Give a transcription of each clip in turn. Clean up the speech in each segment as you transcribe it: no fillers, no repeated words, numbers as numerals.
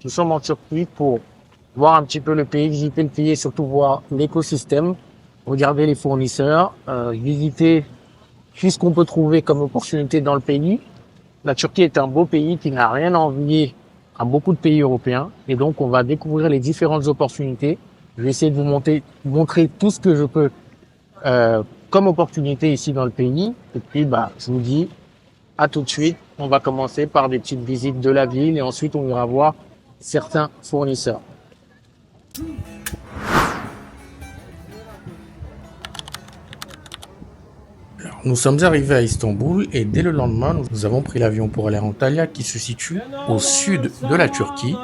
Nous sommes en Turquie pour voir un petit peu le pays, visiter le pays et surtout voir l'écosystème, regarder les fournisseurs, visiter tout ce qu'on peut trouver comme opportunité dans le pays. La Turquie est un beau pays qui n'a rien à envier à beaucoup de pays européens et donc on va découvrir les différentes opportunités. Je vais essayer de vous montrer tout ce que je peux comme opportunité ici dans le pays. Et puis je vous dis à tout de suite. On va commencer par des petites visites de la ville et ensuite on ira voir certains fournisseurs. Alors, nous sommes arrivés à Istanbul et dès le lendemain, nous avons pris l'avion pour aller à Antalya qui se situe au sud de la Turquie.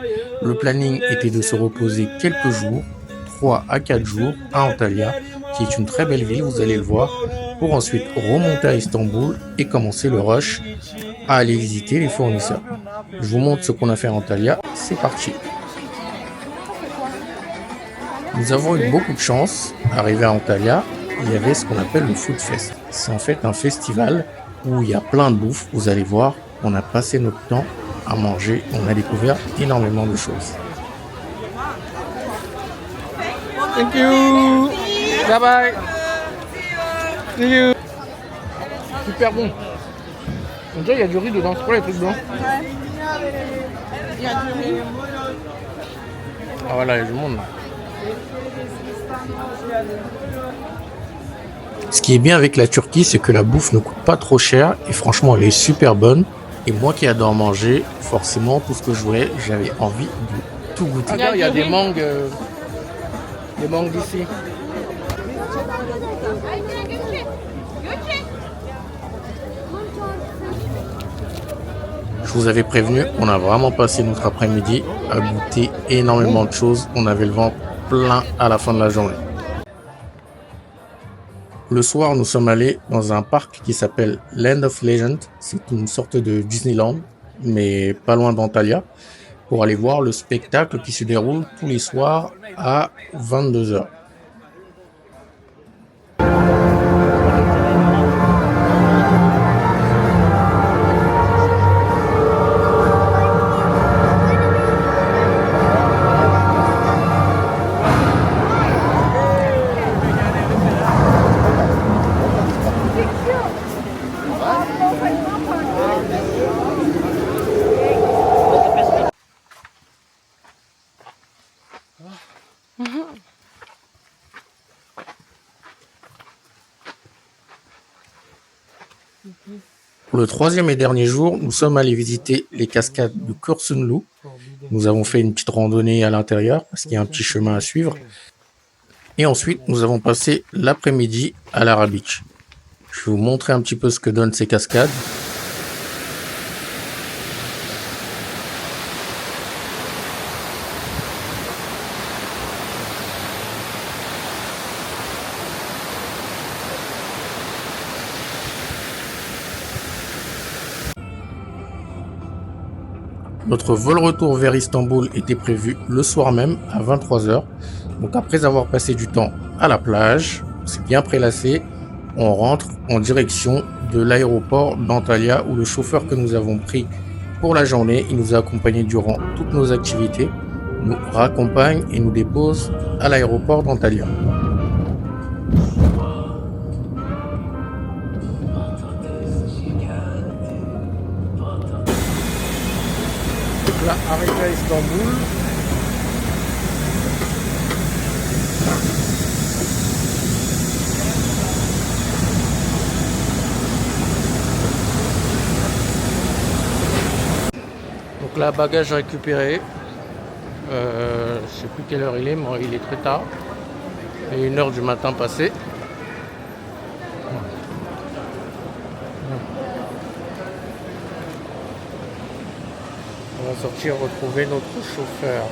Le planning était de se reposer quelques jours, 3 à 4 jours à Antalya, qui est une très belle ville, vous allez le voir, pour ensuite remonter à Istanbul et commencer le rush à aller visiter les fournisseurs. Je vous montre ce qu'on a fait à Antalya, c'est parti. Nous avons eu beaucoup de chance. Arrivé à Antalya, il y avait ce qu'on appelle le Food Fest. C'est en fait un festival où il y a plein de bouffe. Vous allez voir, on a passé notre temps à manger. On a découvert énormément de choses. Thank you. Bye bye. See you. Super bon. On dirait qu'il y a du riz dedans. C'est quoi les trucs blancs? Il y a du riz. Ah voilà, il y a du monde là. Ce qui est bien avec la Turquie, c'est que la bouffe ne coûte pas trop cher et franchement elle est super bonne. Et moi qui adore manger, forcément tout ce que je voulais, j'avais envie de tout goûter. Regarde, il y a des mangues d'ici. Je vous avais prévenu, on a vraiment passé notre après-midi à goûter énormément de choses. On avait le ventre plein à la fin de la journée. Le soir, nous sommes allés dans un parc qui s'appelle Land of Legend. C'est une sorte de Disneyland, mais pas loin d'Antalya, pour aller voir le spectacle qui se déroule tous les soirs à 22h. Pour le troisième et dernier jour, nous sommes allés visiter les cascades de Korsunlu. Nous avons fait une petite randonnée à l'intérieur parce qu'il y a un petit chemin à suivre. Et ensuite, nous avons passé l'après-midi à Lara Beach. Je vais vous montrer un petit peu ce que donnent ces cascades. Notre vol retour vers Istanbul était prévu le soir même à 23h. Donc après avoir passé du temps à la plage, c'est bien prélassé, on rentre en direction de l'aéroport d'Antalya où le chauffeur que nous avons pris pour la journée, il nous a accompagnés durant toutes nos activités, nous raccompagne et nous dépose à l'aéroport d'Antalya. Là, arrivé à Istanbul. Donc là, bagage récupéré. Je sais plus quelle heure il est, mais il est très tard. Il est 1h du matin passé. On va sortir retrouver notre chauffeur.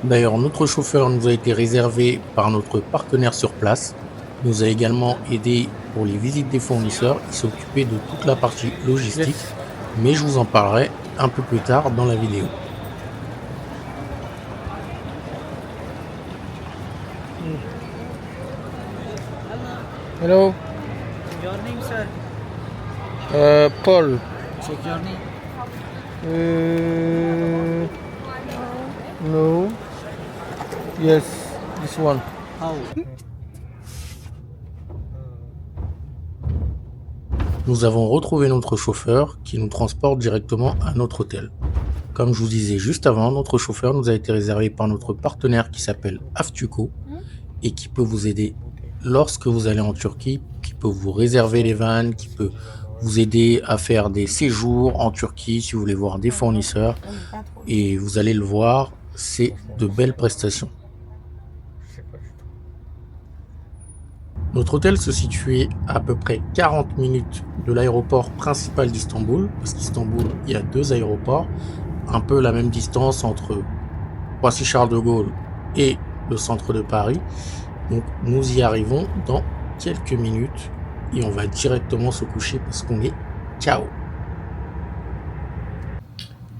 D'ailleurs, notre chauffeur nous a été réservé par notre partenaire sur place. Il nous a également aidé pour les visites des fournisseurs. Il s'est occupé de toute la partie logistique, mais je vous en parlerai un peu plus tard dans la vidéo. Hello. Your name, sir? Paul. Check your name. No. Yes, this one. How? Nous avons retrouvé notre chauffeur qui nous transporte directement à notre hôtel. Comme je vous disais juste avant, notre chauffeur nous a été réservé par notre partenaire qui s'appelle Aftuco et qui peut vous aider lorsque vous allez en Turquie, qui peut vous réserver les vannes, qui peut vous aider à faire des séjours en Turquie si vous voulez voir des fournisseurs. Et vous allez le voir, c'est de belles prestations. Notre hôtel se situait à peu près 40 minutes de l'aéroport principal d'Istanbul, parce qu'Istanbul, il y a 2 aéroports, un peu la même distance entre Roissy-Charles de Gaulle et le centre de Paris. Donc nous y arrivons dans quelques minutes et on va directement se coucher parce qu'on est KO.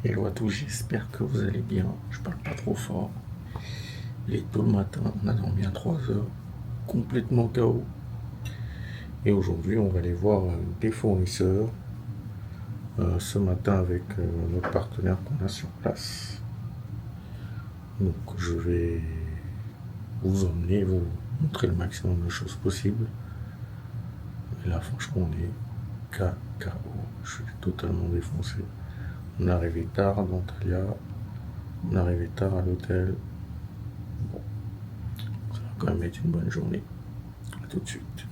Hello à tous, j'espère que vous allez bien. Je parle pas trop fort. Il est tôt le matin, on a dormi à 3 heures, complètement KO. Et aujourd'hui, on va aller voir des fournisseurs ce matin avec notre partenaire qu'on a sur place. Donc je vais vous emmener, vous montrer le maximum de choses possibles. Et là, franchement, on est KO. Je suis totalement défoncé. On est arrivé tard à Antalya, on est arrivé tard à l'hôtel. Bon, ça va quand même être une bonne journée. À tout de suite.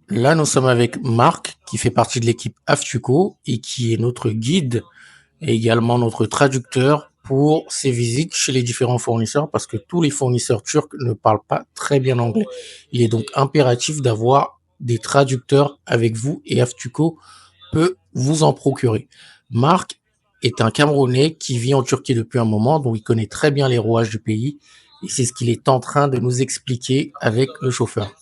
Là, nous sommes avec Marc, qui fait partie de l'équipe Aftuco et qui est notre guide et également notre traducteur pour ces visites chez les différents fournisseurs parce que tous les fournisseurs turcs ne parlent pas très bien anglais. Il est donc impératif d'avoir des traducteurs avec vous et Aftuco peut vous en procurer. Marc est un Camerounais qui vit en Turquie depuis un moment, donc il connaît très bien les rouages du pays et c'est ce qu'il est en train de nous expliquer avec le chauffeur.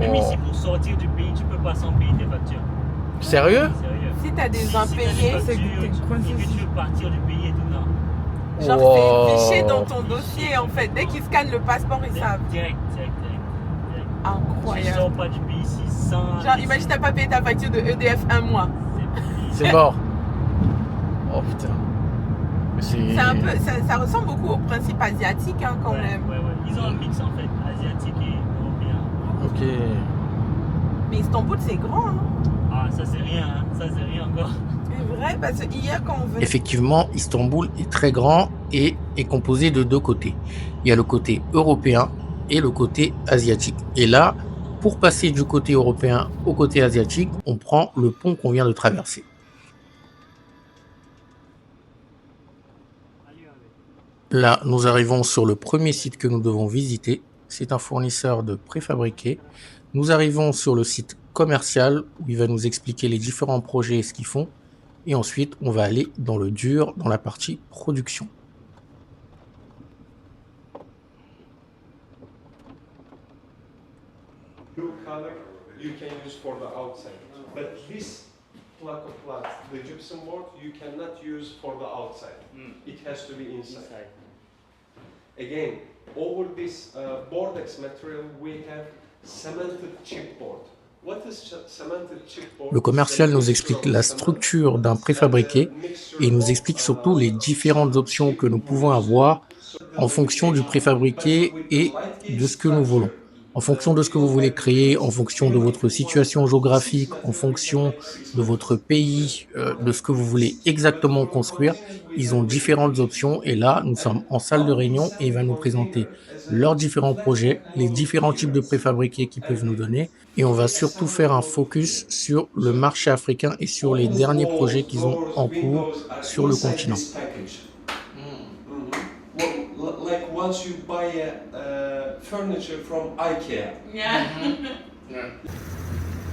Même ici, pour sortir du pays, tu peux pas sans payer tes factures. Sérieux? Sérieux. Si t'as des Si t'as impayés, des c'est factures, que t'es et coincé. que tu veux partir du pays et tout, non. Genre, Wow. c'est fiché dans ton dossier en fait. Dès qu'ils scannent le passeport, ils savent. Direct. Tu Incroyable. sors pas du pays ici sans... Genre, imagine, t'as pas payé ta facture de EDF un mois. C'est mort. Oh putain. C'est un peu, ça ressemble beaucoup au principe asiatique hein, quand même. Ouais. Ils ont un mix en fait, asiatique et européen. Ok. Mais Istanbul, c'est grand. Hein. Ah, ça c'est rien, ça c'est rien encore. C'est vrai, parce que hier, quand on venait. Effectivement, Istanbul est très grand et est composé de 2 côtés. Il y a le côté européen et le côté asiatique. Et là, pour passer du côté européen au côté asiatique, on prend le pont qu'on vient de traverser. Là, nous arrivons sur le premier site que nous devons visiter. C'est un fournisseur de préfabriqués. Nous arrivons sur le site commercial où il va nous expliquer les différents projets et ce qu'ils font. Et ensuite, on va aller dans le dur, dans la partie production. Blue color you can use for the outside, but this block of flats, the gypsum board, you cannot use for the outside. It has to be inside. Again, over this Bordex material, we have cemented chipboard. What is cemented chipboard? Le commercial nous explique la structure d'un préfabriqué et il nous explique surtout les différentes options que nous pouvons avoir en fonction du préfabriqué et de ce que nous voulons. En fonction de ce que vous voulez créer, en fonction de votre situation géographique, en fonction de votre pays, de ce que vous voulez exactement construire, ils ont différentes options. Et là, nous sommes en salle de réunion et il va nous présenter leurs différents projets, les différents types de préfabriqués qu'ils peuvent nous donner. Et on va surtout faire un focus sur le marché africain et sur les derniers projets qu'ils ont en cours sur le continent. Like once you buy furniture from IKEA.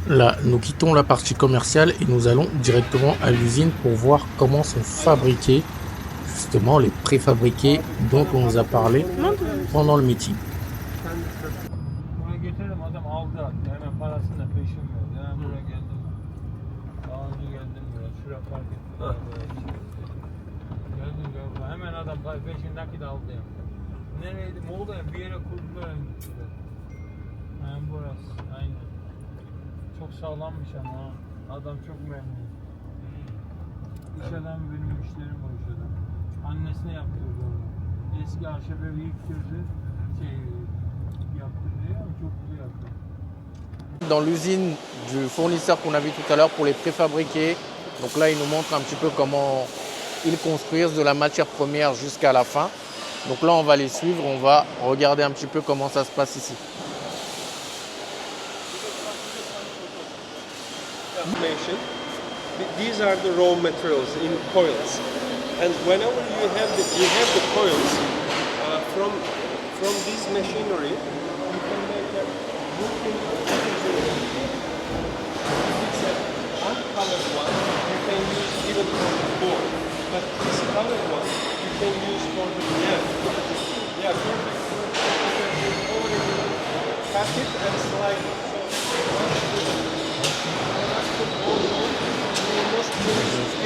Là, nous quittons la partie commerciale et nous allons directement à l'usine pour voir comment sont fabriqués justement les préfabriqués dont on nous a parlé pendant le meeting. Hemen adam peşindeki de aldı ya. Nereydi? Moğol'da bir yere kurdular. Yani burası. Aynen. Çok sağlammış ama ha. Adam çok memnun. İş adamı benim müşterim o iş adamı. Annesine yaptırdı onu. Eski ahşabı yıktırdı. Yaptırdı ama çok güzel yaptı. Dans l'usine du fournisseur qu'on a vu tout à l'heure pour les préfabriqués, donc là il nous montre un petit peu comment ils construisent de la matière première jusqu'à la fin. Donc là on va les suivre, on va regarder un petit peu comment ça se passe ici. These are the raw materials in coils, and whenever you have the coils from this machinery, you can make a looking. If it's an uncolored one, you can use even for the board, but this colored one you can use for the perfect. You already cut it and slide it.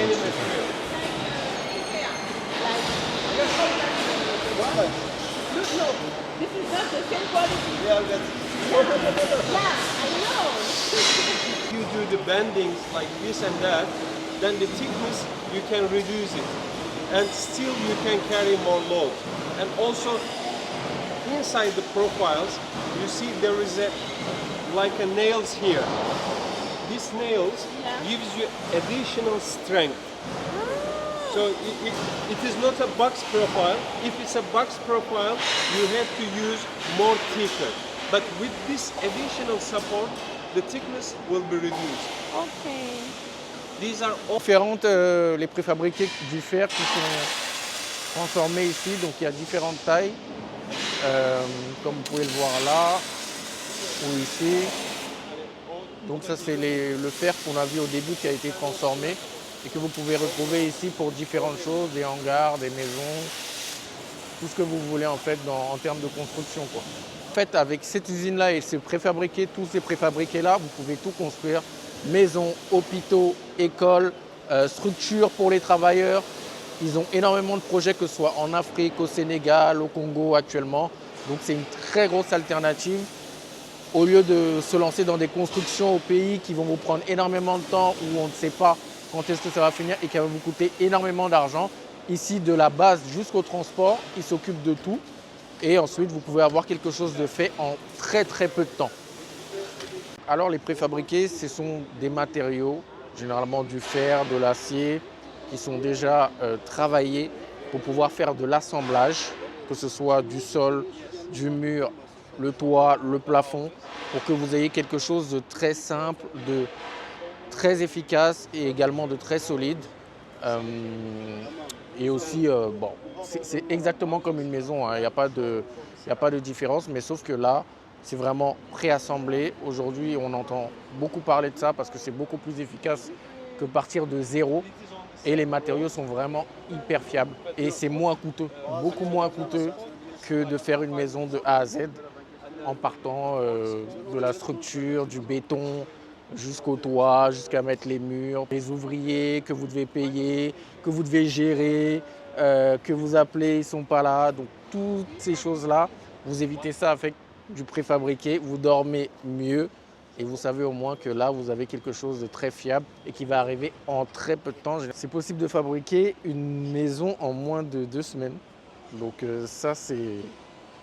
Any material. No, this is not the same quality. Yeah, that's Yeah, I know. you do the bendings like this and that, then the thickness you can reduce it, and still you can carry more load. And also inside the profiles, you see there is like a nails here. These nails gives you additional strength. So it is not a box profile. If it's a box profile, you have to use more thicker. But with this additional support, the thickness will be reduced. Okay. These are all Différentes, les préfabriqués du fer qui sont transformés ici, donc il y a différentes tailles, comme vous pouvez le voir là ou ici. Donc ça c'est le fer qu'on a vu au début qui a été transformé et que vous pouvez retrouver ici pour différentes choses, des hangars, des maisons, tout ce que vous voulez en fait en termes de construction, quoi. En fait avec cette usine-là et ces préfabriqués, tous ces préfabriqués-là, vous pouvez tout construire, maisons, hôpitaux, écoles, structures pour les travailleurs. Ils ont énormément de projets que ce soit en Afrique, au Sénégal, au Congo actuellement. Donc c'est une très grosse alternative. Au lieu de se lancer dans des constructions au pays qui vont vous prendre énormément de temps, où on ne sait pas quand est-ce que ça va finir et qui va vous coûter énormément d'argent, ici de la base jusqu'au transport, ils s'occupent de tout. Et ensuite, vous pouvez avoir quelque chose de fait en très très peu de temps. Alors les préfabriqués, ce sont des matériaux, généralement du fer, de l'acier, qui sont déjà travaillés pour pouvoir faire de l'assemblage, que ce soit du sol, du mur, le toit, le plafond, pour que vous ayez quelque chose de très simple, de très efficace et également de très solide. Et aussi, bon, c'est exactement comme une maison, hein. Il n'y a pas de différence, mais sauf que là, c'est vraiment préassemblé. Aujourd'hui, on entend beaucoup parler de ça parce que c'est beaucoup plus efficace que partir de zéro. Et les matériaux sont vraiment hyper fiables. Et c'est moins coûteux, beaucoup moins coûteux que de faire une maison de A à Z en partant de la structure, du béton, jusqu'au toit, jusqu'à mettre les murs, les ouvriers que vous devez payer, que vous devez gérer, que vous appelez, ils ne sont pas là. Donc toutes ces choses-là, vous évitez ça avec du préfabriqué, vous dormez mieux et vous savez au moins que là, vous avez quelque chose de très fiable et qui va arriver en très peu de temps. C'est possible de fabriquer une maison en moins de 2 semaines. Donc ça, c'est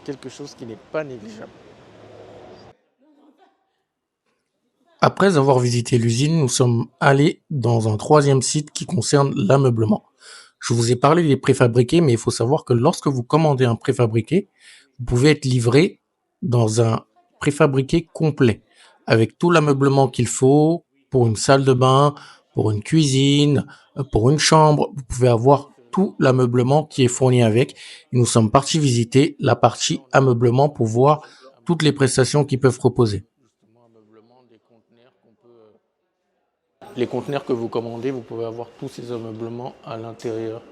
quelque chose qui n'est pas négligeable. Après avoir visité l'usine, nous sommes allés dans un 3e site qui concerne l'ameublement. Je vous ai parlé des préfabriqués, mais il faut savoir que lorsque vous commandez un préfabriqué, vous pouvez être livré dans un préfabriqué complet, avec tout l'ameublement qu'il faut pour une salle de bain, pour une cuisine, pour une chambre. Vous pouvez avoir tout l'ameublement qui est fourni avec. Et nous sommes partis visiter la partie ameublement pour voir toutes les prestations qu'ils peuvent proposer. Les conteneurs que vous commandez, vous pouvez avoir tous ces ameublements à l'intérieur.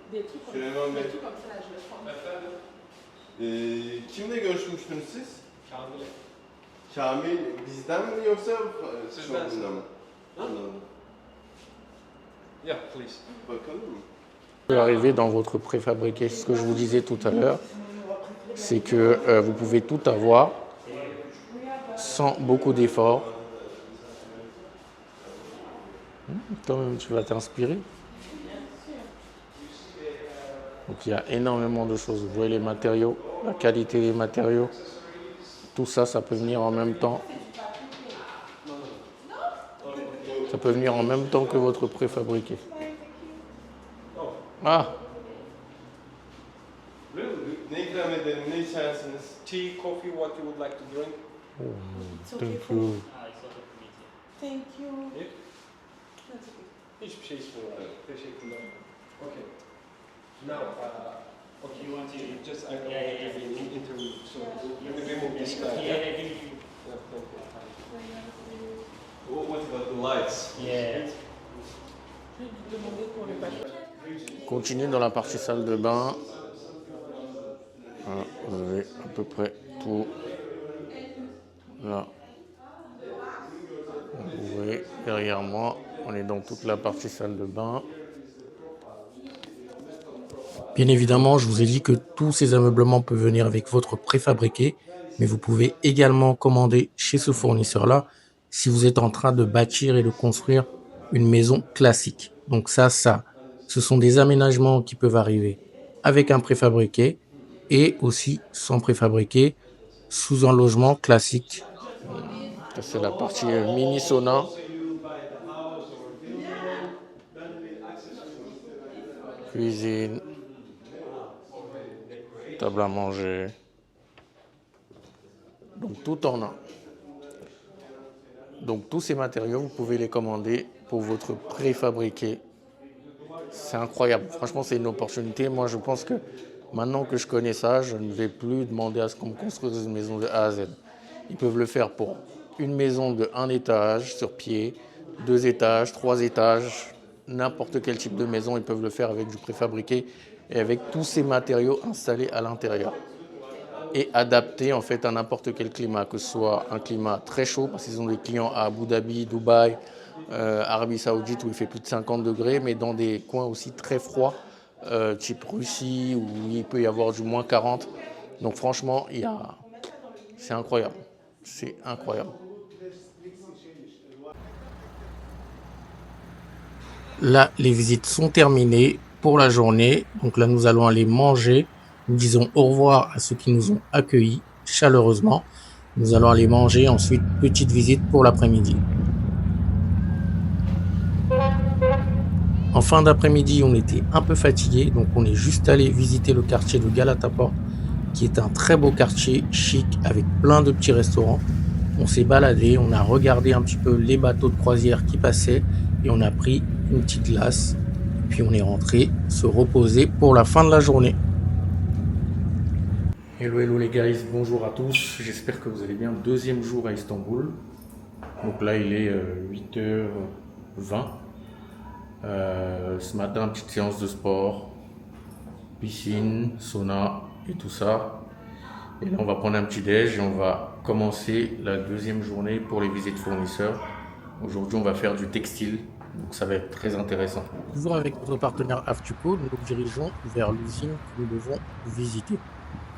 Kimle görüşmüştünüz siz? Kamil bizden mi yoksa şokundan mı? Anladım. Yeah, please. Bakalım mı? Vous pouvez arriver dans votre préfabriqué. Ce que je vous disais tout à l'heure, c'est que vous pouvez tout avoir sans beaucoup d'efforts. Quand même, tu vas t'inspirer. Donc il y a énormément de choses. Vous voyez les matériaux, la qualité des matériaux. Tout ça, ça peut venir en même temps. Ça peut venir en même temps que votre préfabriqué. Ah, Ne ikram edelim, ne içersiniz? Tea, coffee, what you would like to drink? thank you. Ah, it's not a committee. Thank you. Hiçbir şey istemiyorum. Teşekkürler. Okay. Now, okay. You want to... Just I don't Yeah, want yeah, to yeah. be in interview, so let me remove this guy. Yeah, yeah, give you. Yeah, thank you. What about the lights? Yeah. Continue dans la partie salle de bain. Voilà, vous avez à peu près tout. Là. Vous voyez derrière moi, on est dans toute la partie salle de bain. Bien évidemment, je vous ai dit que tous ces ameublements peuvent venir avec votre préfabriqué, mais vous pouvez également commander chez ce fournisseur-là si vous êtes en train de bâtir et de construire une maison classique. Donc ça, ce sont des aménagements qui peuvent arriver avec un préfabriqué et aussi sans préfabriqué sous un logement classique. Ça, c'est la partie mini sauna. Cuisine. Table à manger. Donc tout en un. Donc tous ces matériaux, vous pouvez les commander pour votre préfabriqué. C'est incroyable. Franchement, c'est une opportunité. Moi, je pense que maintenant que je connais ça, je ne vais plus demander à ce qu'on me construise une maison de A à Z. Ils peuvent le faire pour une maison de 1 étage sur pied, 2 étages, 3 étages, n'importe quel type de maison. Ils peuvent le faire avec du préfabriqué et avec tous ces matériaux installés à l'intérieur. Et adaptés en fait à n'importe quel climat, que ce soit un climat très chaud, parce qu'ils ont des clients à Abu Dhabi, Dubaï, Arabie Saoudite où il fait plus de 50 degrés, mais dans des coins aussi très froids, type Russie où il peut y avoir du moins 40. Donc franchement, c'est incroyable. C'est incroyable. Là, les visites sont terminées pour la journée. Donc là, nous allons aller manger. Nous disons au revoir à ceux qui nous ont accueillis chaleureusement. Nous allons aller manger. Ensuite, petite visite pour l'après-midi. En fin d'après-midi, on était un peu fatigué. Donc on est juste allé visiter le quartier de Galataport, qui est un très beau quartier chic avec plein de petits restaurants. On s'est baladé, on a regardé un petit peu les bateaux de croisière qui passaient et on a pris une petite glace. Puis on est rentré se reposer pour la fin de la journée. Hello les guys, bonjour à tous. J'espère que vous allez bien. Deuxième jour à Istanbul. Donc là il est 8h20. Ce matin, petite séance de sport, piscine, sauna et tout ça. Et là on va prendre un petit déj et on va commencer la deuxième journée pour les visites fournisseurs. Aujourd'hui on va faire du textile, donc ça va être très intéressant. Toujours avec notre partenaire Aftuco, nous nous dirigeons vers l'usine que nous devons visiter.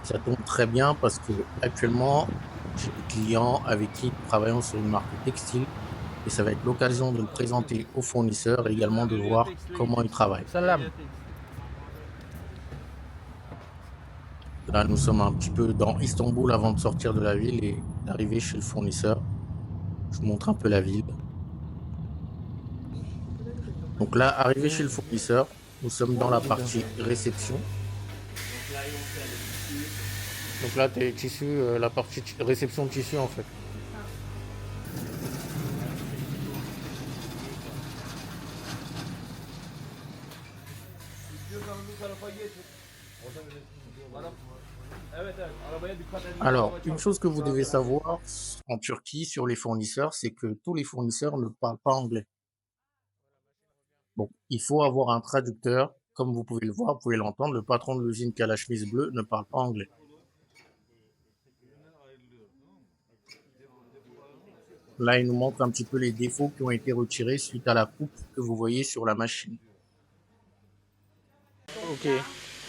Ça tombe très bien parce que actuellement j'ai des clients avec qui nous travaillons sur une marque textile et ça va être l'occasion de le présenter aux fournisseurs et également de voir comment ils travaillent. Salam. Là, nous sommes un petit peu dans Istanbul avant de sortir de la ville et d'arriver chez le fournisseur. Je vous montre un peu la ville. Donc là, arrivé chez le fournisseur, nous sommes dans la partie réception. Donc là, tu es tissu, la partie réception de tissu en fait. Alors, une chose que vous devez savoir en Turquie sur les fournisseurs, c'est que tous les fournisseurs ne parlent pas anglais. Bon, il faut avoir un traducteur. Comme vous pouvez le voir, vous pouvez l'entendre, le patron de l'usine qui a la chemise bleue ne parle pas anglais. Là, il nous montre un petit peu les défauts qui ont été retirés suite à la coupe que vous voyez sur la machine. Ok,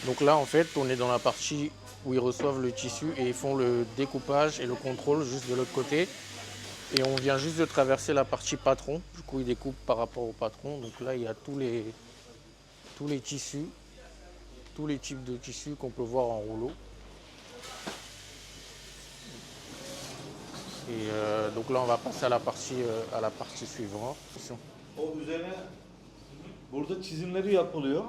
donc là en fait, on est dans la partie où ils reçoivent le tissu et ils font le découpage et le contrôle juste de l'autre côté. Et on vient juste de traverser la partie patron. Du coup, il découpe par rapport au patron. Donc là, il y a tous les tissus, tous les types de tissus qu'on peut voir en rouleau. Et donc là, on va passer à la partie suivante. O üzerine burada çizimleri yapılıyor.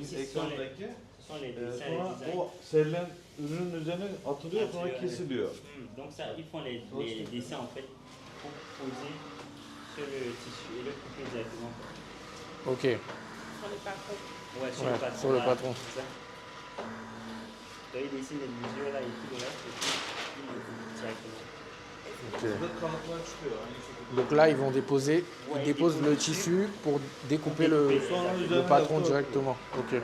Ici, Ekrandaki. ce sont les dessins, les Sonra designs. o serilen ürünün üzerine atılıyor sonra kesiliyor. Donc ça, ils font les dessins en fait pour poser sur le tissu et le couper directement. Ok, Sur les patrons. Ouais, sur Ouais, le patron. sur le là, patron. c'est ça. Donc ils dessinent les mesures là et tout le reste et puis ils le coupent directement. Burada kalıplar çıkıyor aynı şekilde. donc là, ils déposent le tissu pour découper le patron directement. Ok.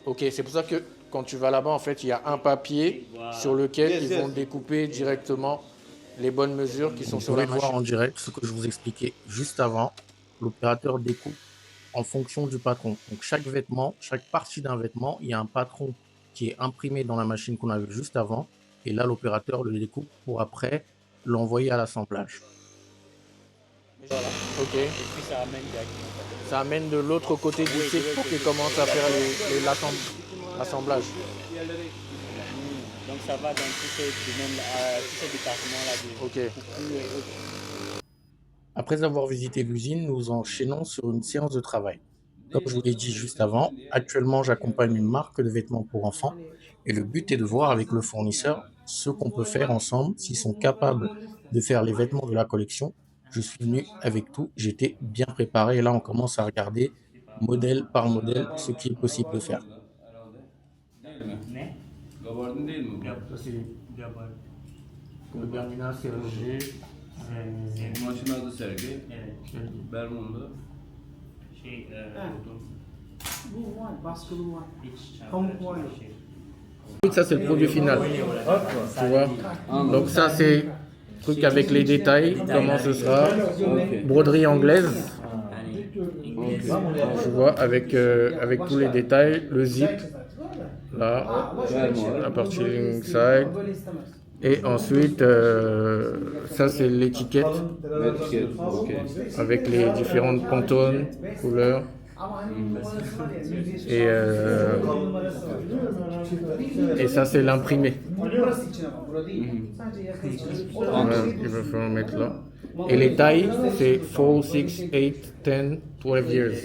Ok, c'est pour ça que quand tu vas là-bas, en fait, il y a un papier sur lequel Yes, ils yes. vont découper directement les bonnes mesures qui sont sur la machine. Voir en direct ce que je vous expliquais juste avant. L'opérateur découpe en fonction du patron. Donc chaque vêtement, chaque partie d'un vêtement, il y a un patron qui est imprimé dans la machine qu'on a vu juste avant. Et là, l'opérateur le découpe pour après l'envoyer à l'assemblage. Voilà. Ok. Et puis ça amène directement. Ça amène de l'autre côté du site pour qu'il commence à faire l'assemblage. Donc ça va dans tous ces départements-là. Ok. Après avoir visité l'usine, nous enchaînons sur une séance de travail. Comme je vous l'ai dit juste avant, actuellement j'accompagne une marque de vêtements pour enfants et le but est de voir avec le fournisseur ce qu'on peut faire ensemble, s'ils sont capables de faire les vêtements de la collection. Je suis venu avec tout, j'étais bien préparé et là on commence à regarder modèle par modèle ce qui est possible de faire. Ne? Gabardin değil mi bu? Gabardin. Le Bermina, c'est Roger. Kumaşın adı Sergey. Evet. Bermuda. Şey, Bu var, baskılı var. hiç Pamuk var. Ça c'est le produit final. Tu vois. Donc ça c'est truc avec les détails, comment ce sera. Broderie anglaise. Tu vois, avec tous les détails, le zip, là, la partie inside. Böyle istemez. Et ensuite, ça c'est l'étiquette avec les différentes pantones, couleurs. Ama hani numarası var ya. Numarası var. Et ça c'est l'imprimé. Burası için ama bura değil. Sadece yaka için. O da Ouais, il va falloir mettre là. Et les tailles, c'est 4, 6, 8, 10, 12 years.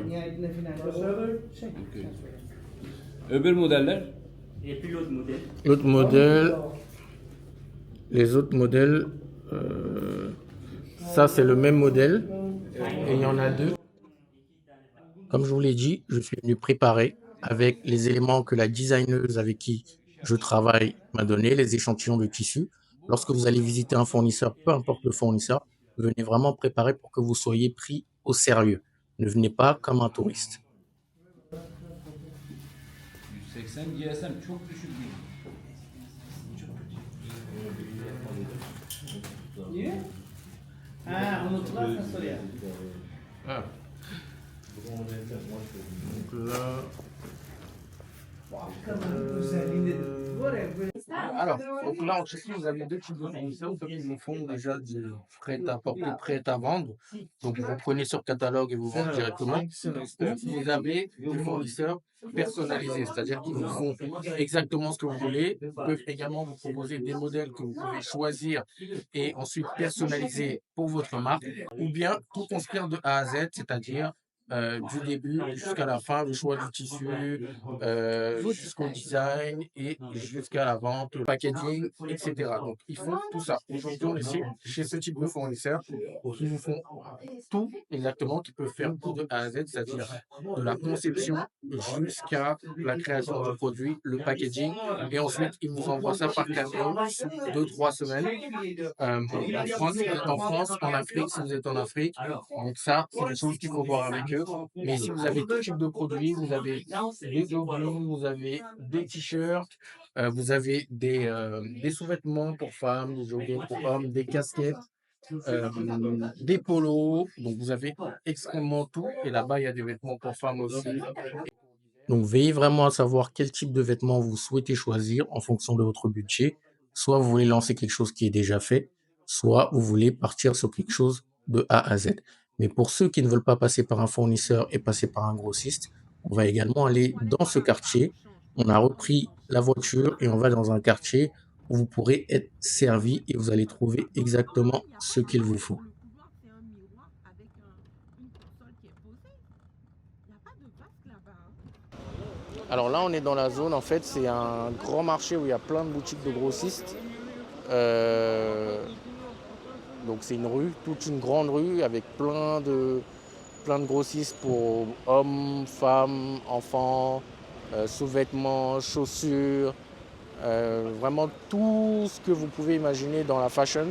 nihayetinde finalde Öbür modeller? Et puis l'autre modèle. L'autre modèle, les autres modèles, ça c'est le même modèle et il y en a deux. Comme je vous l'ai dit, je suis venu préparer avec les éléments que la designeuse avec qui je travaille m'a donné, les échantillons de tissu. Lorsque vous allez visiter un fournisseur, peu importe le fournisseur, venez vraiment préparer pour que vous soyez pris au sérieux. Ne venez pas comme un touriste. 180 GSM çok düşük değil. Niye? Ha, unutularsa soruya. Ah. Donc là, Bu Afrika'nın özelliğinde var ya böyle. alors, donc là en Tchéquie, vous avez deux types de fournisseurs. Ceux qui vous font déjà du prêt à porter, prêt à vendre. Donc vous prenez sur catalogue et vous vendez directement. Ou vous avez des fournisseurs personnalisés, c'est-à-dire qu'ils vous font exactement ce que vous voulez. Ils peuvent également vous proposer des modèles que vous pouvez choisir et ensuite personnaliser pour votre marque. Ou bien tout construire de A à Z, c'est-à-dire du début jusqu'à la fin, le choix du tissu, jusqu'au design et jusqu'à la vente, le packaging, etc. Donc, ils font tout ça. Aujourd'hui, on est chez ce type de fournisseurs qui vous font tout exactement, qui peuvent faire tout de A à Z, c'est-à-dire de la conception jusqu'à la création du produit, le packaging, et ensuite, ils vous envoient ça par camion sous 2-3 semaines. En France, si vous êtes en France, en Afrique, si vous êtes en Afrique. Donc ça, c'est des choses qu'il faut voir avec eux. Mais si vous avez tout type de produits, vous avez des joggings, vous avez des t-shirts, vous avez des sous-vêtements pour femmes, des joggings pour hommes, des casquettes, des polos. Donc vous avez extrêmement tout. Et là-bas, il y a des vêtements pour femmes aussi. Donc, veillez vraiment à savoir quel type de vêtements vous souhaitez choisir en fonction de votre budget. Soit vous voulez lancer quelque chose qui est déjà fait, soit vous voulez partir sur quelque chose de A à Z. Mais pour ceux qui ne veulent pas passer par un fournisseur et passer par un grossiste, on va également aller dans ce quartier. On a repris la voiture et on va dans un quartier où vous pourrez être servi et vous allez trouver exactement ce qu'il vous faut. Alors là, on est dans la zone, en fait, c'est un grand marché où il y a plein de boutiques de grossistes. Donc c'est une rue, toute une grande rue avec plein de grossistes pour hommes, femmes, enfants, sous-vêtements, chaussures, vraiment tout ce que vous pouvez imaginer dans la fashion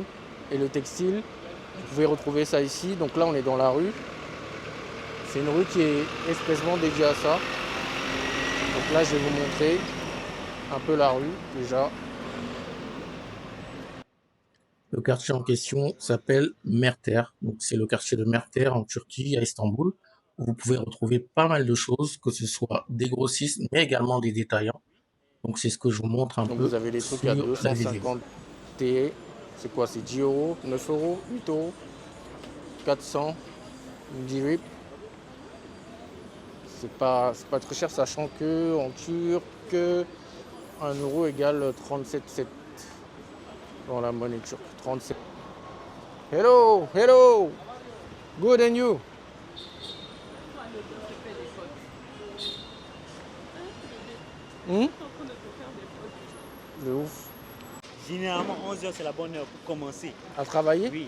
et le textile. Vous pouvez retrouver ça ici. Donc là, on est dans la rue. C'est une rue qui est expressément dédiée à ça. Donc là, je vais vous montrer un peu la rue déjà. Le quartier en question s'appelle Merter. Donc c'est le quartier de Merter en Turquie, à Istanbul, où vous pouvez retrouver pas mal de choses, que ce soit des grossistes, mais également des détaillants. Donc c'est ce que je vous montre un peu. Vous avez des trucs à 250 TE. C'est quoi? C'est 10 euros, 9 euros, 8 euros, 400, 10 rip. C'est pas très cher, sachant que en turc, 1 euro égale 37,7 dans la monnaie turque. 37. Hello, hello, good and you? De ouf. Généralement, 11h, c'est la bonne heure pour commencer. À travailler? Oui.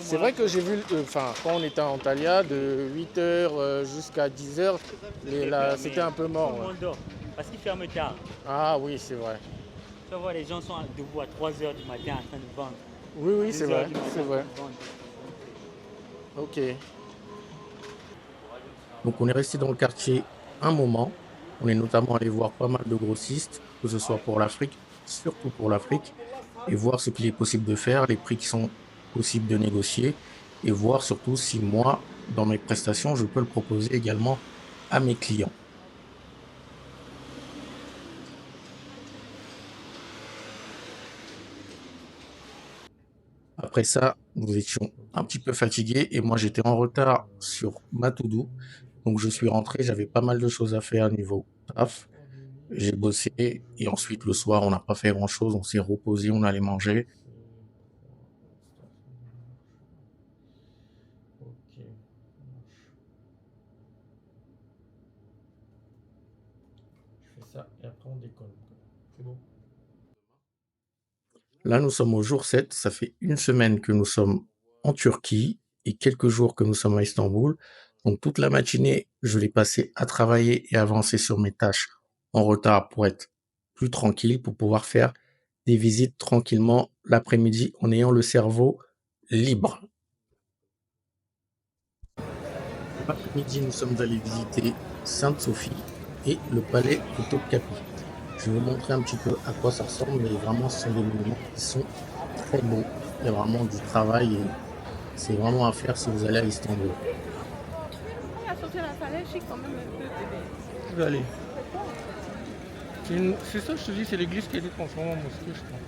C'est vrai que j'ai vu, quand on était en Antalya, de 8h jusqu'à 10h, c'était un peu mort. Tout le monde dort, parce qu'ils ferment tard. Ah oui, c'est vrai. Tu vas voir, les gens sont debout à 3h du matin en train de vendre. Oui, c'est 2 vrai, heures du matin c'est en train vrai. de vendre. Ok. Donc on est resté dans le quartier un moment. On est notamment allé voir pas mal de grossistes, que ce soit pour l'Afrique, surtout pour l'Afrique, et voir ce qu'il est possible de faire, les prix qui sont possibles de négocier, et voir surtout si moi, dans mes prestations, je peux le proposer également à mes clients. Après ça, nous étions un petit peu fatigués et moi j'étais en retard sur ma to-do. Donc je suis rentré, j'avais pas mal de choses à faire niveau taf. J'ai bossé et ensuite le soir on n'a pas fait grand chose, on s'est reposé, on allait manger. Ok. Je fais ça et après on décolle. C'est bon. Là nous sommes au jour 7, ça fait une semaine que nous sommes en Turquie et quelques jours que nous sommes à Istanbul. Donc toute la matinée, je l'ai passé à travailler et avancer sur mes tâches en retard pour être plus tranquille, pour pouvoir faire des visites tranquillement l'après-midi en ayant le cerveau libre. L'après-midi, nous sommes allés visiter Sainte-Sophie et le palais de Topkapi. Je vais vous montrer un petit peu à quoi ça ressemble, mais vraiment, ce sont des monuments qui sont très beaux. Il y a vraiment du travail et c'est vraiment à faire si vous allez à Istanbul. Je vais aller. C'est ça, je te dis, c'est l'église qui a été transformée en mosquée, je crois.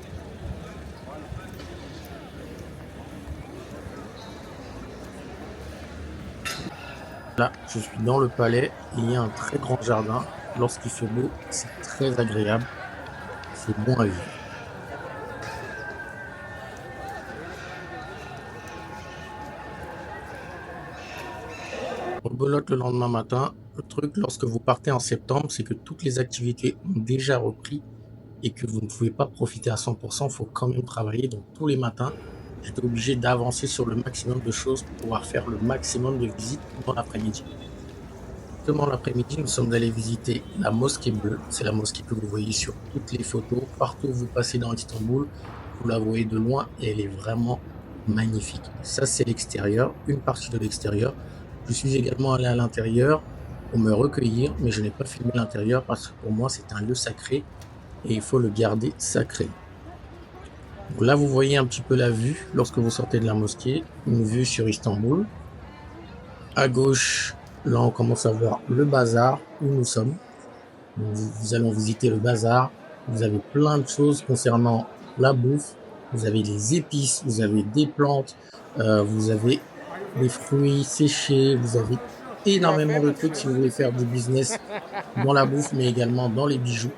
Là, je suis dans le palais, il y a un très grand jardin. Lorsqu'il fait beau, c'est très agréable, c'est bon à vivre. Rebelote le lendemain matin. Le truc, lorsque vous partez en septembre, c'est que toutes les activités ont déjà repris et que vous ne pouvez pas profiter à 100%, il faut quand même travailler. Donc tous les matins, j'étais obligé d'avancer sur le maximum de choses pour pouvoir faire le maximum de visites dans l'après-midi. Justement, l'après-midi, nous sommes allés visiter la mosquée bleue. C'est la mosquée que vous voyez sur toutes les photos. Partout où vous passez dans Istanbul, vous la voyez de loin et elle est vraiment magnifique. Ça, c'est l'extérieur, une partie de l'extérieur. Je suis également allé à l'intérieur pour me recueillir, mais je n'ai pas filmé l'intérieur parce que pour moi, c'est un lieu sacré et il faut le garder sacré. Donc là, vous voyez un petit peu la vue lorsque vous sortez de la mosquée, une vue sur Istanbul. À gauche, Là, on commence à voir le bazar où nous sommes. Nous allons visiter le bazar. Vous avez plein de choses concernant la bouffe. Vous avez des épices, vous avez des plantes, vous avez des fruits séchés, vous avez énormément de trucs si vous voulez faire du business dans la bouffe, mais également dans les bijoux.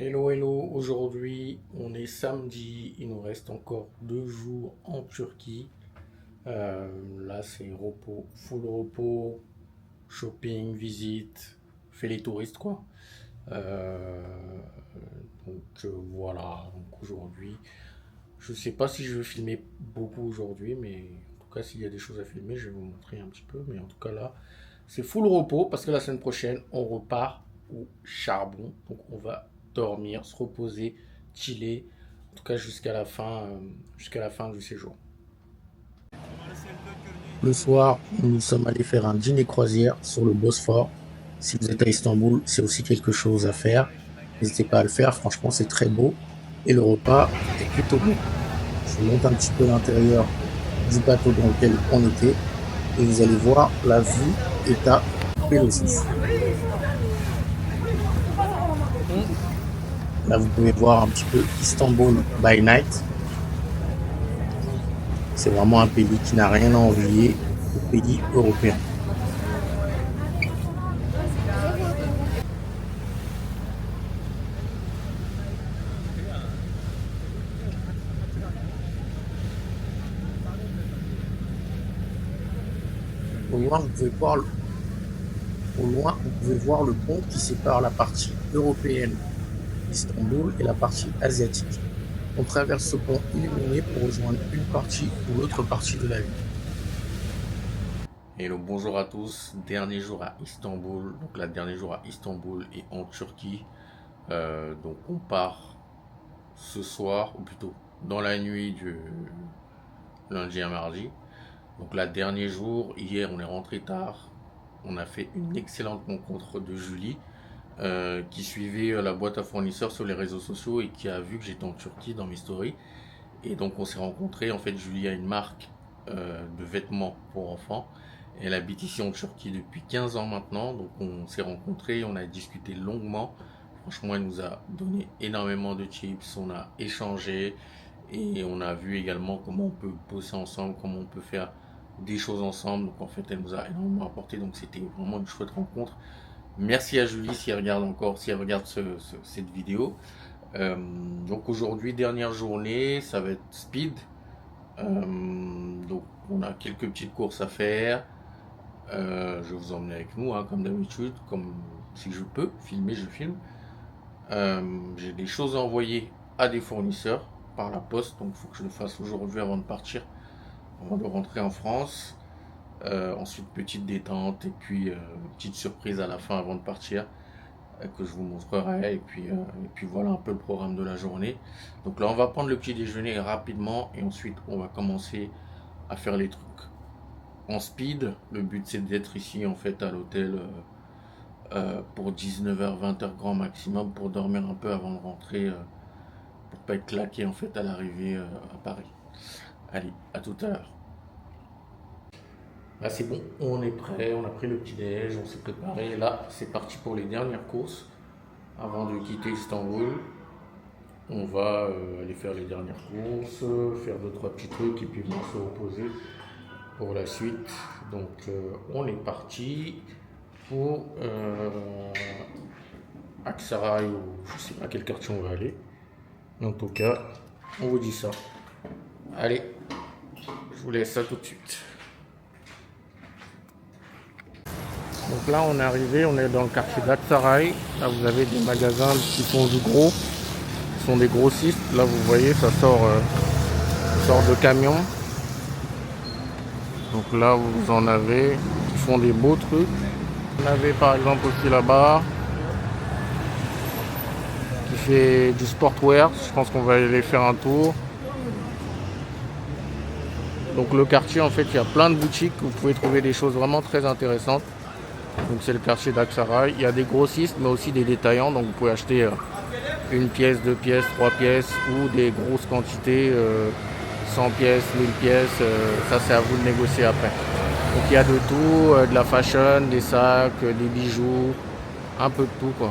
Hello, hello, aujourd'hui on est samedi, il nous reste encore 2 jours en Turquie. Là c'est repos, full repos, shopping, visite, fait les touristes quoi. Voilà, donc aujourd'hui, je sais pas si je vais filmer beaucoup aujourd'hui, mais en tout cas s'il y a des choses à filmer, je vais vous montrer un petit peu. Mais en tout cas là, c'est full repos parce que la semaine prochaine, on repart au charbon. Donc on va dormir, se reposer, chiller, en tout cas jusqu'à la fin du séjour. Le soir, nous sommes allés faire un dîner croisière sur le Bosphore. Si vous êtes à Istanbul, c'est aussi quelque chose à faire. N'hésitez pas à le faire, franchement c'est très beau. Et le repas est plutôt bon. Je vous montre un petit peu l'intérieur du bateau dans lequel on était. Et vous allez voir, la vue est à Pelosis. Là, vous pouvez voir un petit peu Istanbul by night. C'est vraiment un pays qui n'a rien à envier aux pays européens. Au loin, vous pouvez voir le pont qui sépare la partie européenne d'Istanbul et la partie asiatique. On traverse ce pont illuminé pour rejoindre une partie ou l'autre partie de la ville. Hello, bonjour à tous. Dernier jour à Istanbul. Donc la dernier jour à Istanbul et en Turquie. Donc on part ce soir, ou plutôt dans la nuit du lundi à mardi. Donc la dernier jour, hier on est rentré tard. On a fait une excellente rencontre de Julie. Qui suivait la boîte à fournisseurs sur les réseaux sociaux et qui a vu que j'étais en Turquie dans mes stories. Et donc on s'est rencontrés. En fait, Julie a une marque de vêtements pour enfants. Elle habite ici en Turquie depuis 15 ans maintenant. Donc on s'est rencontrés, on a discuté longuement. Franchement, elle nous a donné énormément de tips. On a échangé et on a vu également comment on peut bosser ensemble, comment on peut faire des choses ensemble. Donc en fait, elle nous a énormément apporté. Donc c'était vraiment une chouette rencontre. Merci à Julie si elle regarde cette vidéo. Donc aujourd'hui, dernière journée, ça va être speed. Donc on a quelques petites courses à faire. Je vais vous emmener avec nous, hein, comme d'habitude, comme si je peux filmer, je filme. J'ai des choses à envoyer à des fournisseurs par la poste, donc il faut que je le fasse aujourd'hui avant de partir, avant de rentrer en France. Ensuite petite détente et puis petite surprise à la fin avant de partir que je vous montrerai et puis voilà un peu le programme de la journée. Donc là on va prendre le petit déjeuner rapidement et ensuite on va commencer à faire les trucs en speed. Le but c'est d'être ici en fait à l'hôtel pour 19h 20h grand maximum pour dormir un peu avant de rentrer pour pas être claqué en fait à l'arrivée à Paris. Allez, à tout à l'heure. Là c'est bon, on est prêt, on a pris le petit déj, on s'est préparé. Là c'est parti pour les dernières courses. Avant de quitter Istanbul, on va aller faire les dernières courses, faire 2-3 petits trucs et puis bien se reposer pour la suite. Donc on est parti pour Aksaray ou je sais pas quel quartier on va aller. En tout cas, on vous dit ça. Allez, je vous laisse ça tout de suite. Donc là on est arrivé, on est dans le quartier d'Aksaray. Là vous avez des magasins qui font du gros, qui sont des grossistes. Là vous voyez ça sort de camion. Donc là vous en avez qui font des beaux trucs. On avait par exemple aussi là-bas qui fait du sportwear. Je pense qu'on va aller faire un tour. Donc le quartier en fait il y a plein de boutiques, vous pouvez trouver des choses vraiment très intéressantes. Donc c'est le quartier d'Aksaray. Il y a des grossistes mais aussi des détaillants, donc vous pouvez acheter une pièce, 2 pièces, 3 pièces ou des grosses quantités, 100 pièces, 1000 pièces, ça c'est à vous de négocier après. Donc il y a de tout, de la fashion, des sacs, des bijoux, un peu de tout quoi.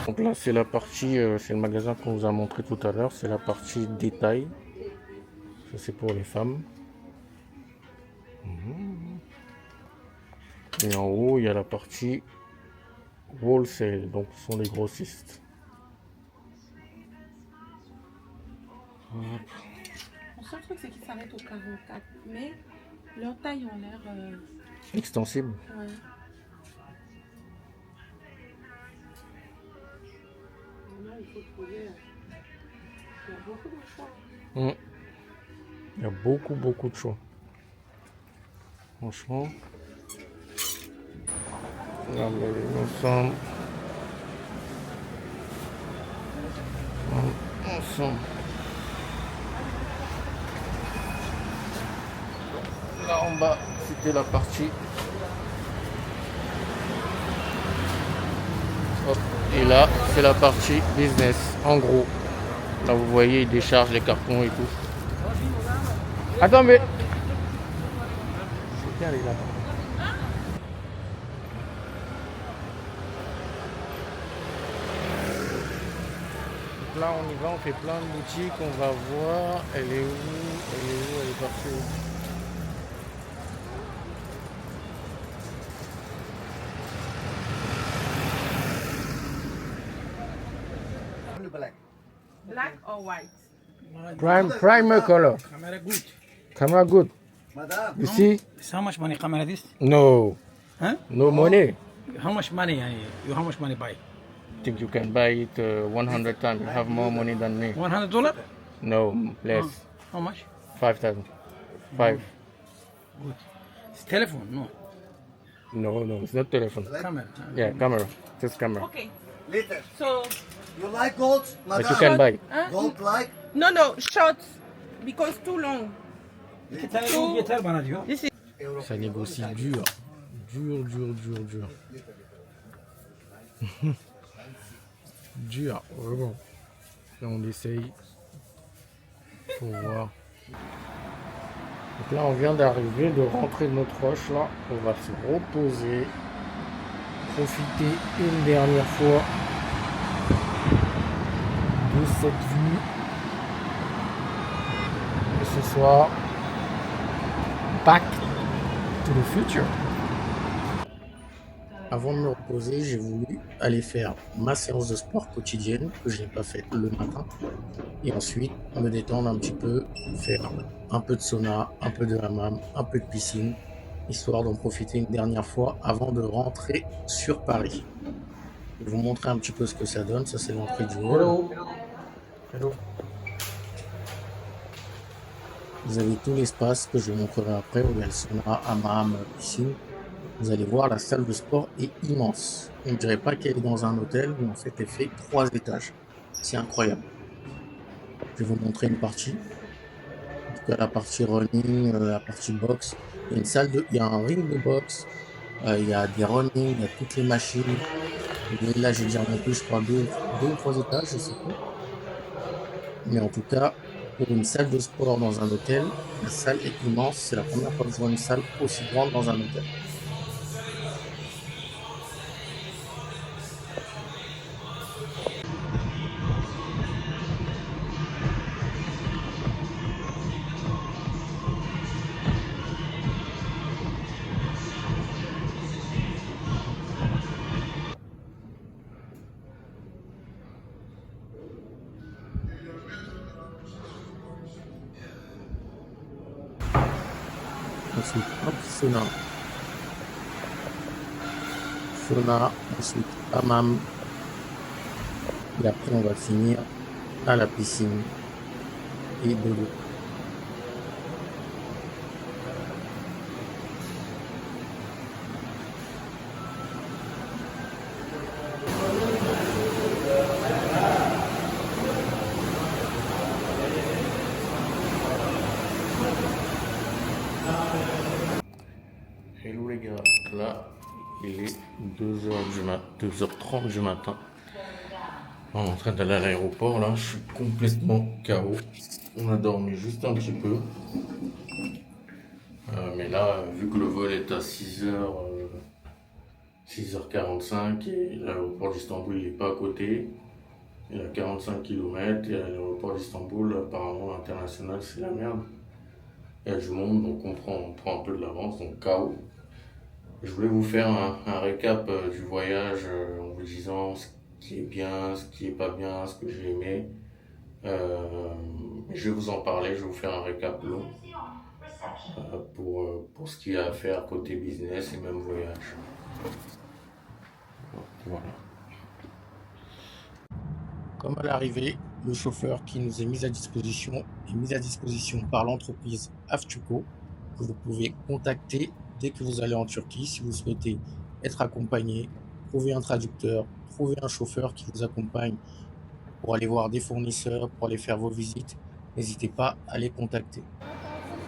Donc là c'est la partie, c'est le magasin qu'on vous a montré tout à l'heure, c'est la partie détail. Ça c'est pour les femmes. Et en haut il y a la partie wholesale, donc ce sont les grossistes. Le seul truc, c'est qu'ils s'arrêtent au 44, mais leur taille ont l'air... Extensible. Ouais. Là, il faut trouver... Il y a beaucoup de choix. Il y a beaucoup de choix. Franchement. Regardez l'ensemble. Ensemble. Là en bas, c'était la partie. Hop. Et là, c'est la partie business. En gros, là vous voyez, il décharge les cartons et tout. Attends, mais. C'est bien les là. Là on y va, on fait plein de boutiques, on va voir. Elle est où? Elle est où? Elle est partie où? Black or white? Primer color. Camera good. Camera good. Madam, You see? how much money camera this? No. Huh? No money. How much money? You how much money buy? Think you can buy it 100 times. You have more money than me. $100? No, less. How much? 5,000. 5. Good. It's telephone, no. No, it's not telephone. Camera. Yeah, camera. Just camera. Okay. Later. So, You like gold, But madam? you can buy. Gold like? no, short, because too long. Yeter bana diyor. This is Ça négocie dur. Dur. Dur, vraiment. Là, on essaye. Faut voir. Donc là, on vient d'arriver, de rentrer de notre roche. Là, on va se reposer. Profiter une dernière fois de cette vue. Et ce soir, back to the future. Avant de me reposer, j'ai voulu aller faire ma séance de sport quotidienne que je n'ai pas faite le matin. Et ensuite, me détendre un petit peu, faire un peu de sauna, un peu de hammam, un peu de piscine, histoire d'en profiter une dernière fois avant de rentrer sur Paris. Je vais vous montrer un petit peu ce que ça donne. Ça, c'est l'entrée du hall. Hello. Vous avez tout l'espace que je vous montrerai après, où il y a le sauna, hammam, piscine. Vous allez voir, la salle de sport est immense. On ne dirait pas qu'elle est dans un hôtel, mais en fait, elle fait 3 étages. C'est incroyable. Je vais vous montrer une partie. En tout cas, la partie running, la partie boxe. Il y a une salle il y a un ring de boxe. Il y a des running, il y a toutes les machines. Et là, j'ai déjà monté, je crois, 2 ou 3 étages, je sais pas. Mais en tout cas, pour une salle de sport dans un hôtel, la salle est immense. C'est la première fois que je vois une salle aussi grande dans un hôtel. Ensuite, hop, sauna, ensuite hammam, et après on va finir à la piscine et dodo. Hello les gars, là Il est 2h30 du matin. On est en train d'aller à l'aéroport là, je suis complètement KO. On a dormi juste un petit peu. Mais là, vu que le vol est à 6h45 et l'aéroport d'Istanbul n'est pas à côté, il y a 45 km et l'aéroport d'Istanbul, apparemment international, c'est la merde. Il y a du monde, donc on prend un peu de l'avance, donc KO. Je voulais vous faire un récap du voyage en vous disant ce qui est bien, ce qui est pas bien, ce que j'ai aimé. Je vais vous en parler, je vais vous faire un récap long pour ce qu'il y a à faire côté business et même voyage. Voilà. Comme à l'arrivée, le chauffeur qui nous est mis à disposition par l'entreprise Aftuko, que vous pouvez contacter dès que vous allez en Turquie si vous souhaitez être accompagné, trouver un traducteur, trouver un chauffeur qui vous accompagne pour aller voir des fournisseurs, pour aller faire vos visites. N'hésitez pas à les contacter.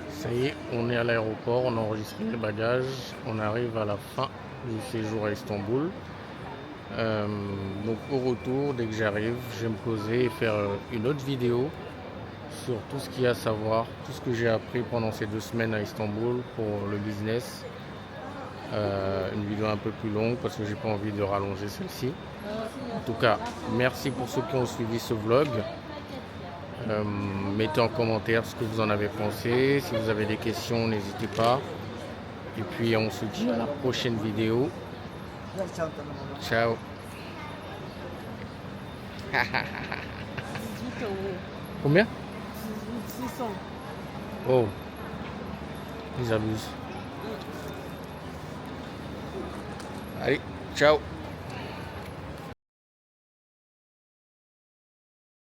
Ça y est, on est à l'aéroport, on a enregistré les bagages, on arrive à la fin du séjour à Istanbul. Donc au retour, dès que j'arrive, je vais me poser et faire une autre vidéo sur tout ce qu'il y a à savoir, tout ce que j'ai appris pendant ces 2 semaines à Istanbul pour le business. Une vidéo un peu plus longue parce que j'ai pas envie de rallonger celle-ci. En tout cas, merci pour ceux qui ont suivi ce vlog. Mettez en commentaire ce que vous en avez pensé. Si vous avez des questions, n'hésitez pas. Et puis on se dit à la prochaine vidéo. Ciao. Combien? 600. Oh, ils abusent. Allez, ciao.